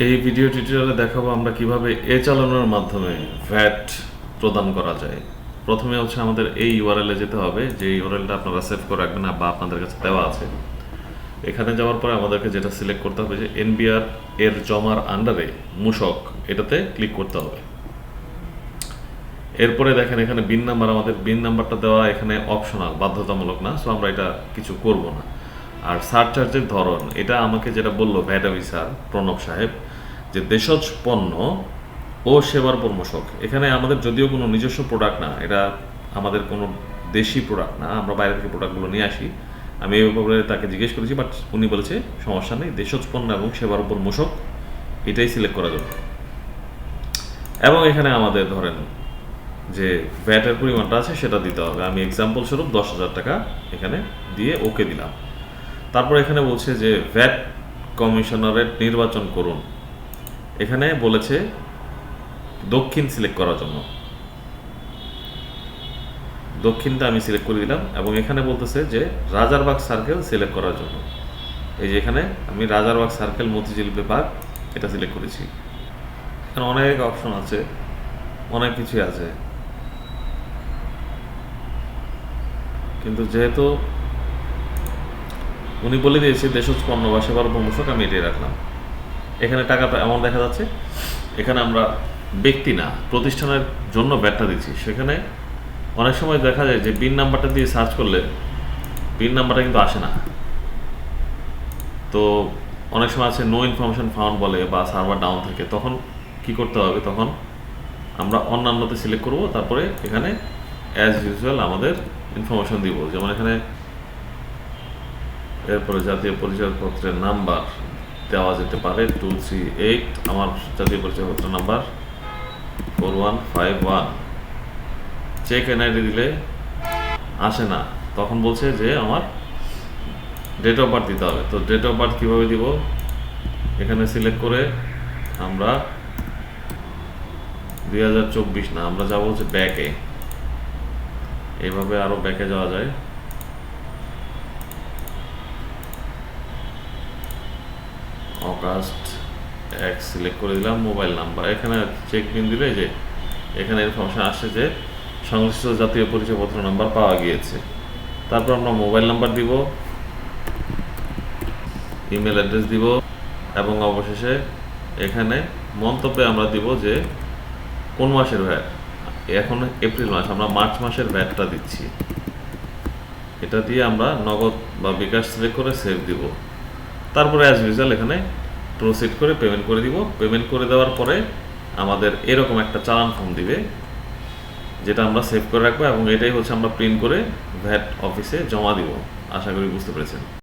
এই ভিডিও টিউটোরিয়ালে দেখাবো আমরা কিভাবে চালানোর মাধ্যমে ভ্যাট প্রদান করা যায়। প্রথমে হচ্ছে আমাদের এই ইউআরএলে যেতে হবে, যে ইউআরএলটা আপনারা সেভ করে রাখবেন বা আপনাদের কাছে দেওয়া আছে। এখানে যাওয়ার পরে আমাদেরকে যেটা সিলেক্ট করতে হবে যে এনবিআর এর জমার আন্ডারে মূসক, এটাতে ক্লিক করতে হবে। এরপরে দেখেন এখানে বিন নাম্বার, আমাদের বিন নাম্বারটা দেওয়া এখানে অপশনাল, বাধ্যতামূলক না, সো আমরা এটা কিছু করব না। আর সারচার্জের ধরন, এটা আমাকে যেটা বললো ভ্যাট অফিসার প্রণব সাহেব, যে দেশজ পণ্য ও সেবার পরামর্শক। এখানে আমাদের যদিও কোনো নিজস্ব প্রোডাক্ট না, এটা আমাদের কোনো দেশি প্রোডাক্ট না, আমরা বাইরে থেকে প্রোডাক্টগুলো নিয়ে আসি। আমি এই ব্যাপারে তাকে জিজ্ঞেস করেছি, বাট উনি বলেছে সমস্যা নেই, দেশজ পণ্য এবং সেবার উপর মূসক এটাই সিলেক্ট করা যাবে। এবং এখানে আমাদের ধরেন যে ভ্যাটের পরিমাণটা আছে সেটা দিতে হবে। আমি এক্সাম্পল স্বরূপ 10,000 টাকা এখানে দিয়ে ওকে দিলাম। তারপর এখানে বলছে যে ভ্যাট কমিশনারেট নির্বাচন করুন। এখানে বলেছে দক্ষিণ সিলেক্ট করার জন্য, দক্ষিণটা আমি সিলেক্ট করে দিলাম। এবং এখানে বলতেছে যে রাজারবাগ সার্কেল সিলেক্ট করার জন্য, এই যে এখানে আমি রাজারবাগ সার্কেল মতিঝিল বিভাগ এটা সিলেক্ট করেছি। এখানে অনেক অপশন আছে, অনেক কিছুই আছে, কিন্তু যেহেতু উনি বলে দিয়েছে দেশজ পণ্য বা সেবার প্রমোশক, আমি এটাই রাখলাম। এখানে টাকাটা এমন দেখা যাচ্ছে, এখানে আমরা ব্যক্তি না প্রতিষ্ঠানের জন্য ভ্যাটটা দিচ্ছি। সেখানে অনেক সময় দেখা যায় যে বিন নাম্বারটা দিয়ে সার্চ করলে বিন নাম্বারটা কিন্তু আসে না। তো অনেক সময় আছে নো ইনফরমেশন ফাউন্ড বলে বা সার্ভার ডাউন থাকে, তখন কি করতে হবে, তখন আমরা অন্যান্যতে সিলেক্ট করব। তারপরে এখানে অ্যাজ ইউজুয়াল আমাদের ইনফরমেশন দিব, যেমন এখানে এরপরে জাতীয় পরিচয়পত্রের নাম্বার দেওয়া যেতে পারে 238, আমার জাতীয় পরিচয়পত্র নাম্বার 4151। চেক এনআইডি দিলে আসে না, তখন বলছে যে আমার ডেট অফ বার্থ দিতে হবে। তো ডেট অফ বার্থ কীভাবে দিব, এখানে সিলেক্ট করে আমরা 2024 না, আমরা যাবো হচ্ছে ব্যাকে। এইভাবে আরও ব্যাকে যাওয়া যায়। অগাস্ট 1 সিলেক্ট করে দিলাম। মোবাইল নাম্বার, এখানে চেক পিন দিলে যে এখানে ইনফরমেশন আসছে যে সংশ্লিষ্ট জাতীয় পরিচয়পত্র নাম্বার পাওয়া গিয়েছে। তারপর আমরা মোবাইল নাম্বার দিব, ইমেল অ্যাড্রেস দিব, এবং অবশেষে এখানে মন্তব্যে আমরা দিব যে কোন মাসের ভ্যাট। এখন এপ্রিল মাস, আমরা মার্চ মাসের ভ্যাটটা দিচ্ছি। এটা দিয়ে আমরা নগদ বা বিকাশ সিলেক্ট করে সেভ দিব। তারপরে অ্যাজ ইউজুয়াল এখানে প্রসিড করে পেমেন্ট করে দিব। পেমেন্ট করে দেওয়ার পরে আমাদের এরকম একটা চালান ফর্ম দিবে, যেটা আমরা সেভ করে রাখবো, এবং এটাই হচ্ছে আমরা প্রিন্ট করে ভ্যাট অফিসে জমা দিব। আশা করি বুঝতে পেরেছেন।